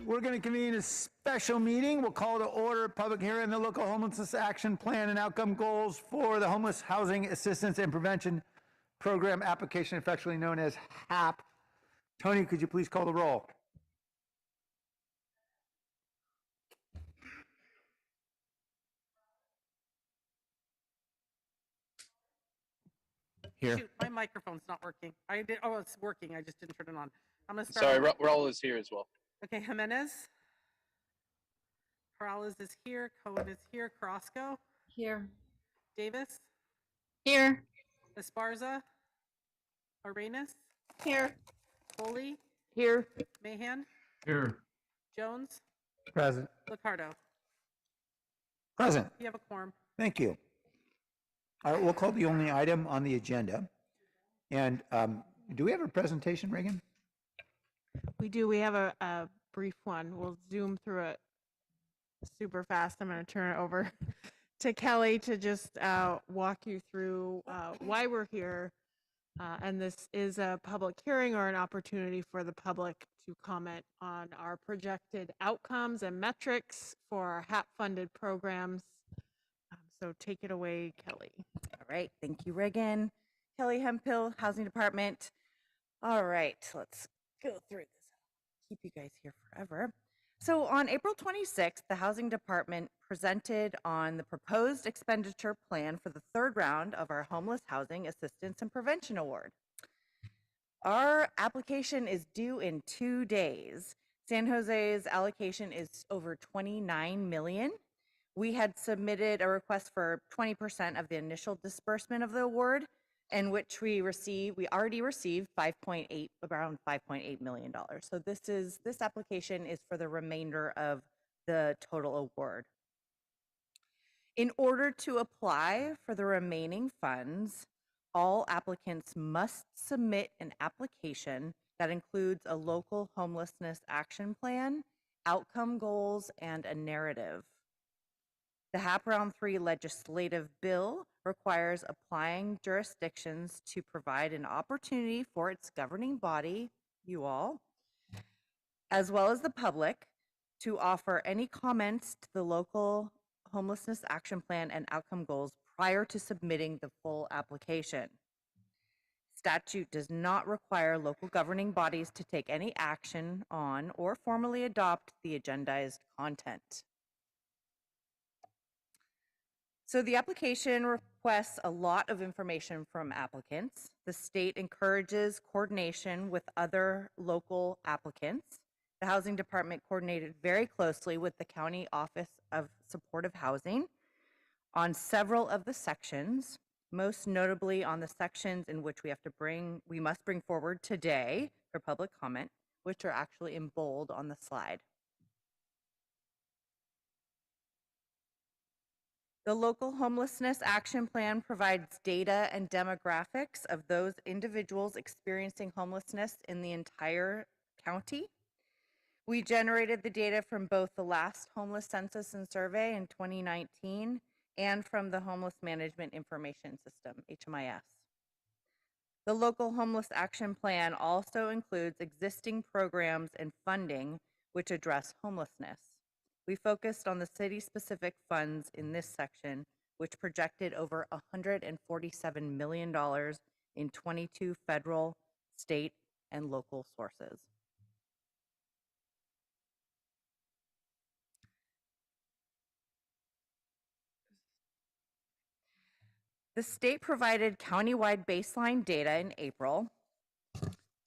We're going to convene a special meeting. We'll call to order public hearing the local homelessness action plan and outcome goals for the Homeless Housing Assistance and Prevention Program application, affectionately known as HAP. Tony, could you please call the roll? Here. Shoot, my microphone's not working. Oh, it's working. I just didn't turn it on. I'm going to Sorry, start. Raul is here as well. Okay, Jimenez. Corrales is here. Cohen is here. Carrasco. Here. Davis. Here. Esparza. Arenas. Here. Foley. Here. Mahan. Here. Jones. Present. Licardo. Present. You have a quorum. Thank you. All right, we'll call the only item on the agenda. And do we have a presentation, Reagan? We do. We have a brief one. We'll zoom through it super fast. I'm going to turn it over to Kelly to just walk you through why we're here. And this is a public hearing or an opportunity for the public to comment on our projected outcomes and metrics for our HAP-funded programs. So take it away, Kelly. All right, thank you, Reagan. Kelly Hemphill, Housing Department. All right, let's go through this. Keep you guys here forever. So on April 26th, the Housing Department presented on the proposed expenditure plan for the third round of our Homeless Housing Assistance and Prevention Award. Our application is due in 2 days. San Jose's allocation is over $29 million. We had submitted a request for 20% of the initial disbursement of the award, in which we already received around $5.8 million. So this application is for the remainder of the total award. In order to apply for the remaining funds, all applicants must submit an application that includes a local homelessness action plan, outcome goals, and a narrative. The HAP Round 3 legislative bill requires applying jurisdictions to provide an opportunity for its governing body, you all, as well as the public, to offer any comments to the local homelessness action plan and outcome goals prior to submitting the full application. Statute does not require local governing bodies to take any action on or formally adopt the agendized content. So the application requests a lot of information from applicants. The state encourages coordination with other local applicants. The Housing Department coordinated very closely with the County Office of Supportive Housing on several of the sections, most notably on the sections in which we must bring forward today for public comment, which are actually in bold on the slide. The local homelessness action plan provides data and demographics of those individuals experiencing homelessness in the entire county. We generated the data from both the last homeless census and survey in 2019 and from the Homeless Management Information System, HMIS. The local homeless action plan also includes existing programs and funding which address homelessness. We focused on the city-specific funds in this section, which projected over $147 million in 22 federal, state, and local sources. The state provided countywide baseline data in April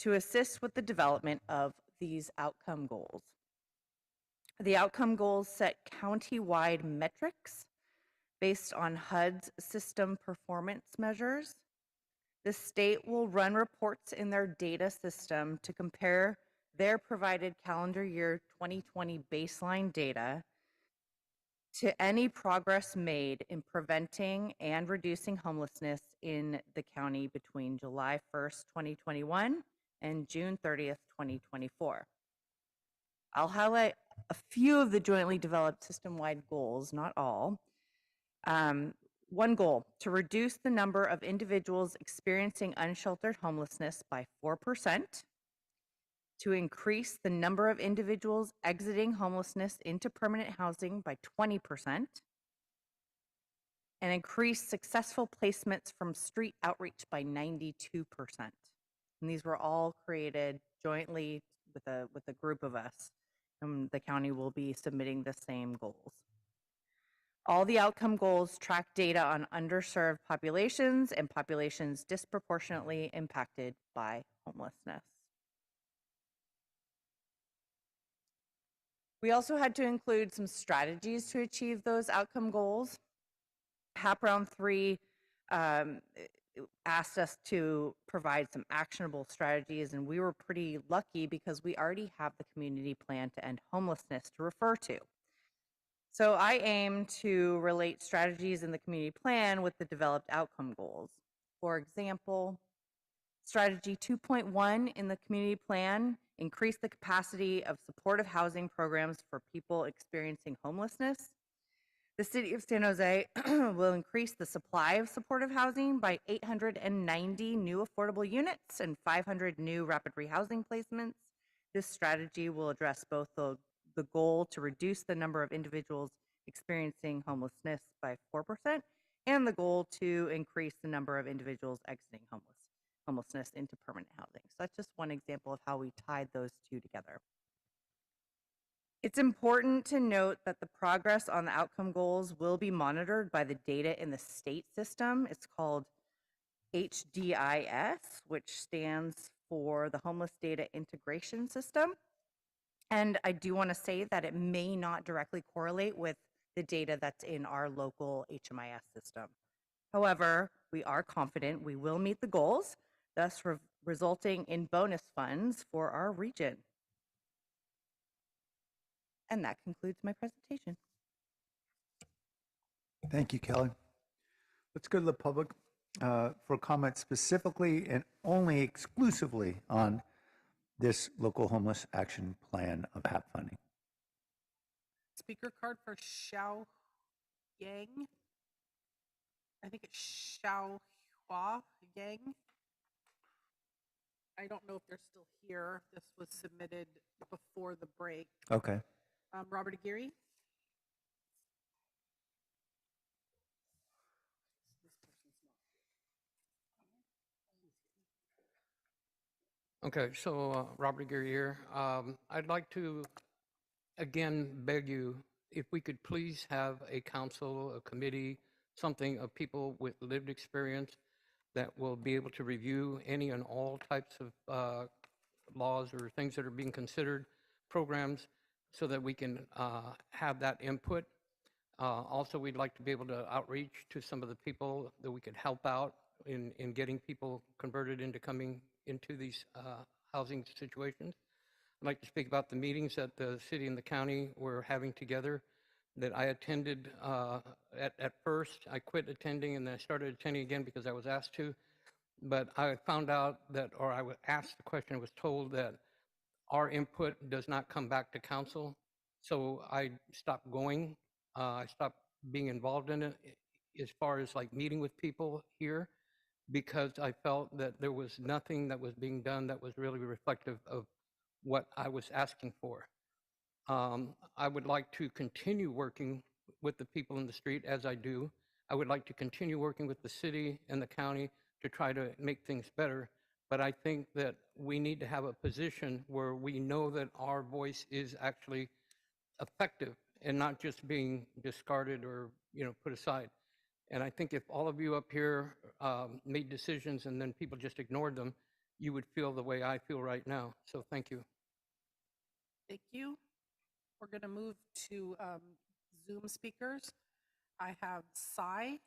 to assist with the development of these outcome goals. The outcome goals set county-wide metrics based on HUD's system performance measures. The state will run reports in their data system to compare their provided calendar year 2020 baseline data to any progress made in preventing and reducing homelessness in the county between July 1st, 2021 and June 30th, 2024. I'll highlight a few of the jointly developed system-wide goals, not all. One goal, to reduce the number of individuals experiencing unsheltered homelessness by 4%, to increase the number of individuals exiting homelessness into permanent housing by 20%, and increase successful placements from street outreach by 92%. And these were all created jointly with a group of us. And the county will be submitting the same goals. All the outcome goals track data on underserved populations and populations disproportionately impacted by homelessness. We also had to include some strategies to achieve those outcome goals. HAP Round 3 asked us to provide some actionable strategies, and we were pretty lucky because we already have the community plan to end homelessness to refer to. So I aim to relate strategies in the community plan with the developed outcome goals. For example, strategy 2.1 in the community plan, increase the capacity of supportive housing programs for people experiencing homelessness. The city of San Jose will increase the supply of supportive housing by 890 new affordable units and 500 new rapid rehousing placements. This strategy will address both the goal to reduce the number of individuals experiencing homelessness by 4% and the goal to increase the number of individuals exiting homelessness into permanent housing. So that's just one example of how we tied those two together. It's important to note that the progress on the outcome goals will be monitored by the data in the state system. It's called HDIS, which stands for the Homeless Data Integration System. And I do want to say that it may not directly correlate with the data that's in our local HMIS system. However, we are confident we will meet the goals, thus resulting in bonus funds for our region. And that concludes my presentation. Thank you, Kelly. Let's go to the public for comment specifically and only exclusively on this local homeless action plan of HAP funding. Speaker card for Xiao Yang. I think it's Xiao Hua Yang. I don't know if they're still here. This was submitted before the break. Okay. Robert Aguirre. Okay, so Robert Aguirre here. I'd like to again beg you if we could please have a council, a committee, something of people with lived experience that will be able to review any and all types of laws or things that are being considered, programs, so that we can have that input. Also, we'd like to be able to outreach to some of the people that we could help out in getting people converted into coming into these housing situations. I'd like to speak about the meetings that the city and the county were having together that I attended. At first, I quit attending and then I started attending again because I was asked to. But I found out that, or I was asked the question, was told that our input does not come back to council. So I stopped going. I stopped being involved in it as far as like meeting with people here, because I felt that there was nothing that was being done that was really reflective of what I was asking for. I would like to continue working with the people in the street as I do. I would like to continue working with the city and the county to try to make things better. But I think that we need to have a position where we know that our voice is actually effective and not just being discarded or put aside. And I think if all of you up here made decisions and then people just ignored them, you would feel the way I feel right now. So thank you. Thank you. We're going to move to Zoom speakers. I have Sai.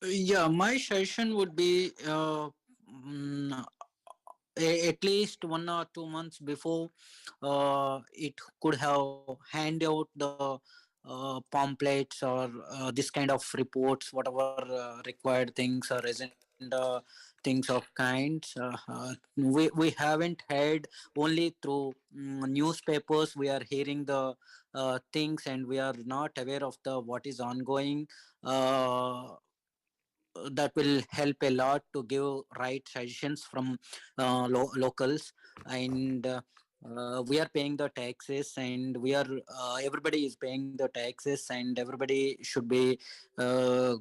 Yeah, my suggestion would be at least 1 or 2 months before it could have hand out the pamphlets or this kind of reports, whatever required things or agenda things of kinds. We haven't had only through newspapers. We are hearing the things and we are not aware of the what is ongoing. that will help a lot to give right suggestions from locals. And we are paying the taxes, and we are everybody is paying the taxes, and everybody should be uh,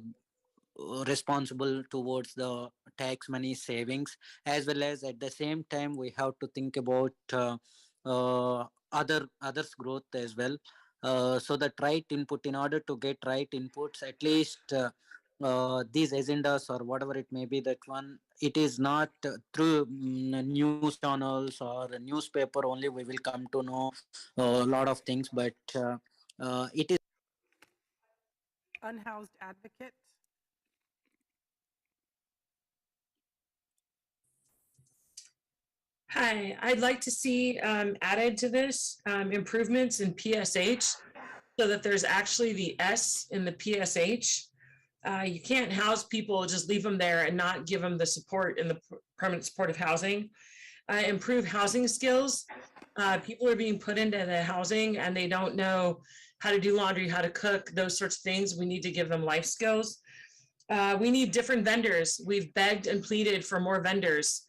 responsible towards the tax money savings, as well as at the same time we have to think about others growth as well. So that right input, in order to get right inputs, at least these agendas or whatever it may be, that one, it is not through news channels or a newspaper only we will come to know a lot of things, but it is Unhoused advocate. Hi, I'd like to see added to this improvements in PSH so that there's actually the S in the PSH. You can't house people, just leave them there and not give them the support in the permanent supportive housing. Improve housing skills. People are being put into the housing and they don't know how to do laundry, how to cook, those sorts of things. We need to give them life skills. We need different vendors. We've begged and pleaded for more vendors.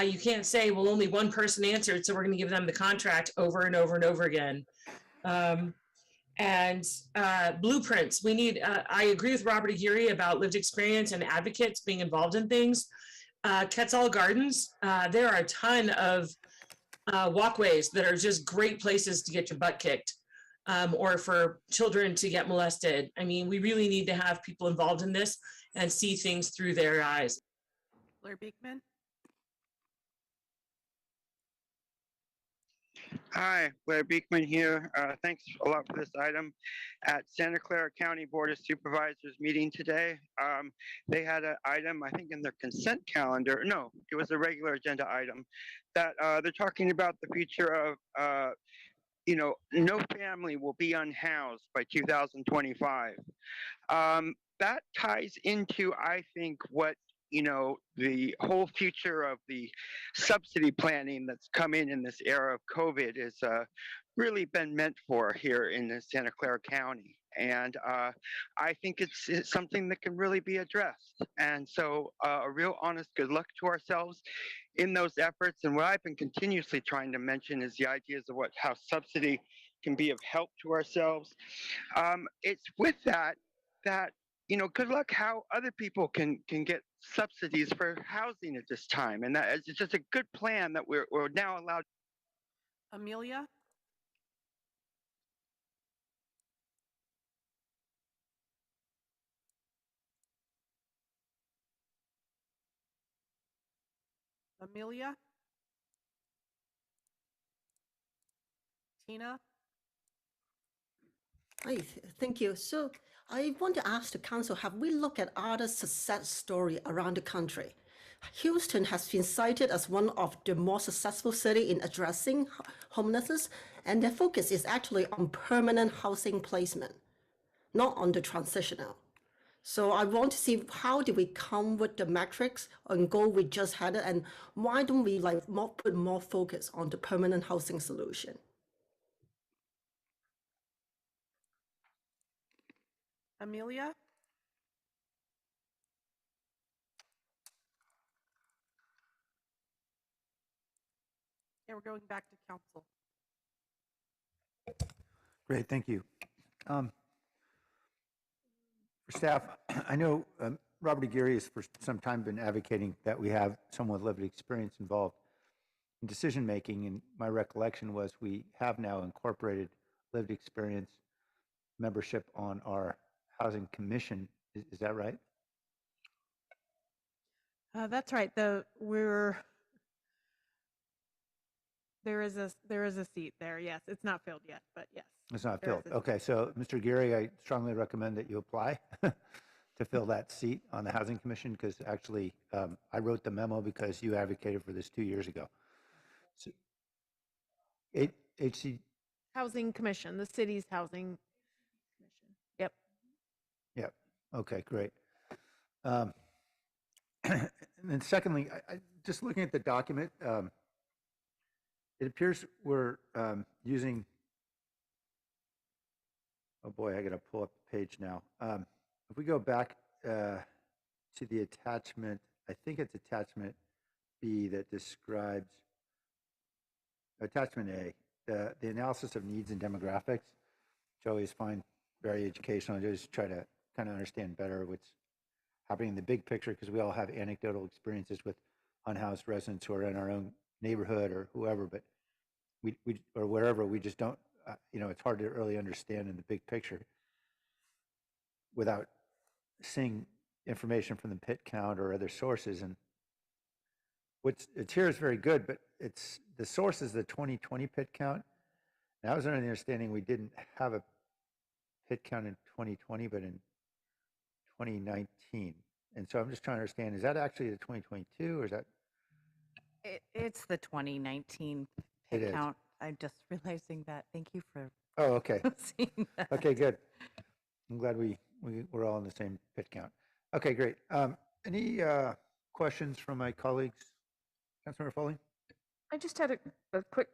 You can't say, well, only one person answered, so we're going to give them the contract over and over and over again. And blueprints. We need, I agree with Robert Aguirre about lived experience and advocates being involved in things. Quetzal Gardens, there are a ton of walkways that are just great places to get your butt kicked. Or for children to get molested. I mean, we really need to have people involved in this and see things through their eyes. Blair Beekman. Hi, Blair Beekman here. Thanks a lot for this item. At Santa Clara County Board of Supervisors meeting today, they had an item, I think in their consent calendar, no, it was a regular agenda item, that they're talking about the future of, no family will be unhoused by 2025. That ties into, I think, what the whole future of the subsidy planning that's come in this era of COVID is really been meant for here in Santa Clara County. And I think it's something that can really be addressed. And so a real honest good luck to ourselves in those efforts. And what I've been continuously trying to mention is the ideas of how subsidy can be of help to ourselves. It's with that good luck how other people can get subsidies for housing at this time, and that is just a good plan that we're now allowed. Amelia. Amelia. Tina. Hi, thank you. So I want to ask the council, have we looked at other success story around the country? Houston has been cited as one of the more successful cities in addressing homelessness, and their focus is actually on permanent housing placement, not on the transitional. So I want to see how do we come with the metrics and goal we just had, and why don't we put more focus on the permanent housing solution? Amelia. Okay, we're going back to council. Great, thank you. For staff, I know Robert Aguirre has for some time been advocating that we have someone with lived experience involved in decision-making, and my recollection was we have now incorporated lived experience membership on our housing commission. Is that right? That's right. There is a seat there. Yes, it's not filled yet, but yes. It's not there is filled. a seat. Okay, so Mr. Aguirre, I strongly recommend that you apply to fill that seat on the housing commission, because actually I wrote the memo because you advocated for this 2 years ago. So, HC. Housing Commission, the city's housing commission. Yep. Yep. Okay, great. And then secondly, I just looking at the document, it appears we're using, oh boy, I got to pull up the page now. If we go back to the attachment, I think it's attachment B that describes, attachment A, the analysis of needs and demographics, which I always find very educational. I just try to kind of understand better what's happening in the big picture, because we all have anecdotal experiences with unhoused residents who are in our own neighborhood or whoever, but we or wherever, we just don't, it's hard to really understand in the big picture without seeing information from the pit count or other sources. And it's here is very good, but it's the source is the 2020 pit count. And I was under the understanding we didn't have a pit count in 2020, but in 2019. And so I'm just trying to understand, is that actually the 2022 or is that? It's the 2019 It pit is. count. I'm just realizing that. Thank you for Oh, okay. seeing that. Okay, good. I'm glad we're all in the same pit count. Okay, great. Any questions from my colleagues? Councilmember Foley? I just had a quick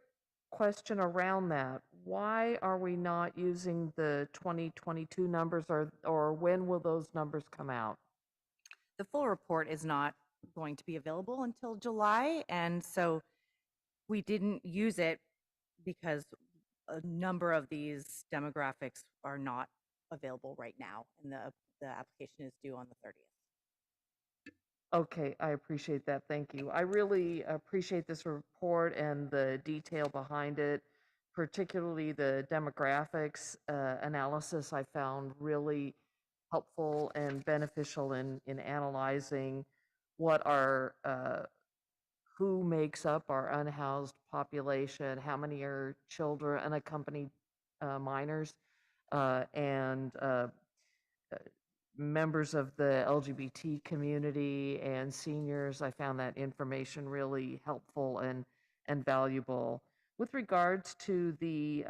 question around that. Why are we not using the 2022 numbers, or when will those numbers come out? The full report is not going to be available until July, and so we didn't use it because a number of these demographics are not available right now, and the application is due on the 30th. Okay, I appreciate that. Thank you. I really appreciate this report and the detail behind it, particularly the demographics analysis I found really helpful and beneficial in analyzing what our who makes up our unhoused population, how many are children, unaccompanied minors, and members of the LGBT community and seniors. I found that information really helpful and valuable. With regards to the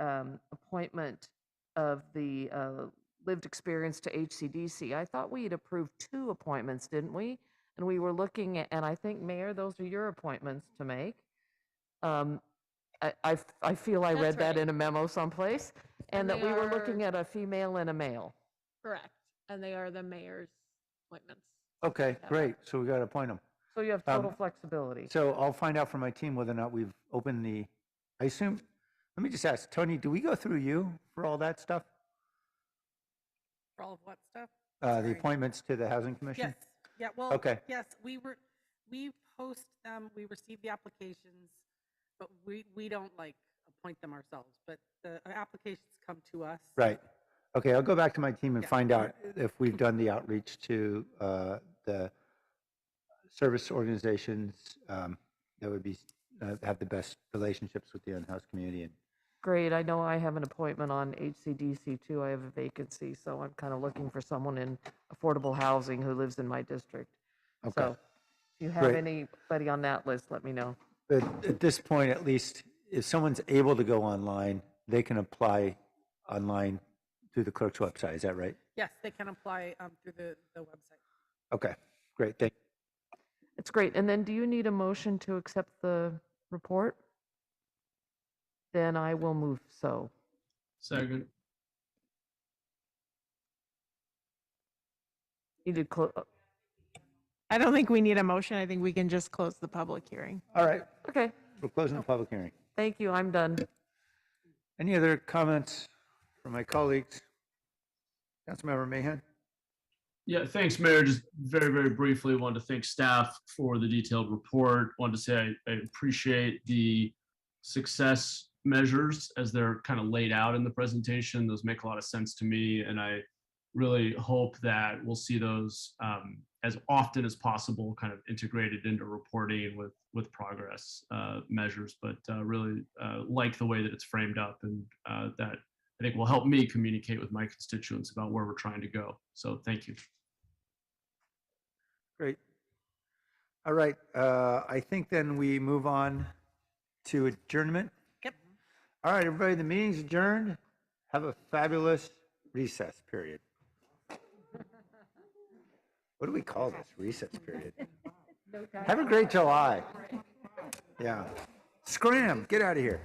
appointment of the lived experience to HCDC, I thought we had approved 2 appointments, didn't we? And we were looking at, and I think, Mayor, those are your appointments to make. I feel I That's read that right. in a memo someplace, and And that they we were are- looking at a female and a male. Correct. And they are the mayor's appointments. Okay, great. So we got to appoint them. So you have total flexibility. So I'll find out from my team whether or not we've opened I assume, let me just ask, Tony, do we go through you for all that stuff? For all of what stuff? The Sorry. appointments to the Housing Commission? Yes, yeah, well, Okay. yes, we post them, we receive the applications, but we don't like appoint them ourselves, but the applications come to us. Right. Okay, I'll go back to my team and Yeah. find out if we've done the outreach to the service organizations that would be have the best relationships with the unhoused community. And Great. I know I have an appointment on HCDC too. I have a vacancy, so I'm kind of looking for someone in affordable housing who lives in my district. Okay. So if you have Great. anybody on that list, let me know. But at this point, at least, if someone's able to go online, they can apply online through the clerk's website. Is that right? Yes, they can apply through the website. Okay, great. Thank you. It's great. And then do you need a motion to accept the report? Then I will move so. Second. You did close. I don't think we need a motion. I think we can just close the public hearing. All right, Okay, we're closing the public hearing. thank you. I'm done. Any other comments from my colleagues? Councilmember Mahan? Yeah, thanks, Mayor. Just very, very briefly, wanted to thank staff for the detailed report. Wanted to say I appreciate the success measures as they're kind of laid out in the presentation. Those make a lot of sense to me, and I really hope that we'll see those as often as possible kind of integrated into reporting with progress measures, but really like the way that it's framed up, and that I think will help me communicate with my constituents about where we're trying to go. So thank you. Great. All right, I think then we move on to adjournment. Yep. All right, everybody, the meeting's adjourned. Have a fabulous recess period. What do we call this? Recess period. Have a great July. Yeah. Scram, get out of here.